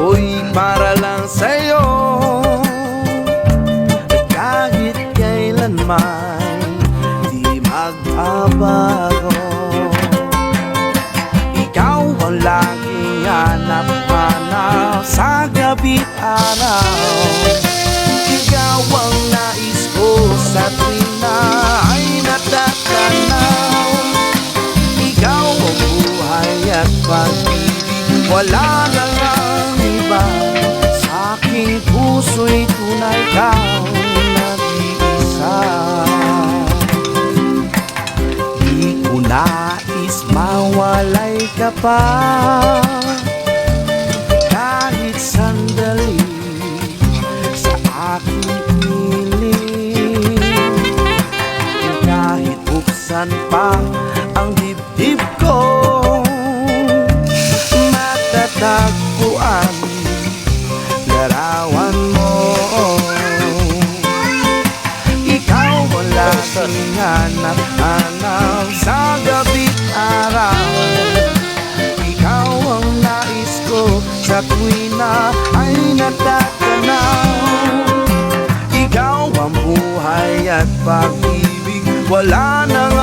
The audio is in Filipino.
ako'y para lang sa'yo. Kahit kailanman di magbabago. Ikaw ang laging hanap-hanap sa gabi't araw. Ikaw ang nais ko sa tuwing na ay natatanaw. Ikaw ang buhay at pag-ibig, wala nang ang iba. Sa aking puso'y tunay kang nag-iisa. Di ko nais mawalay ka pa, kahit sandali sa aking piling. Kahit buksan pa ang dibdib ko, matatagpuan larawan mo. Ikaw ang laging hanap-hanap sa gabi't araw. Ikaw ang nais ko sa tuwing na ay natatanaw. Ikaw ang buhay at pag-ibig, wala nang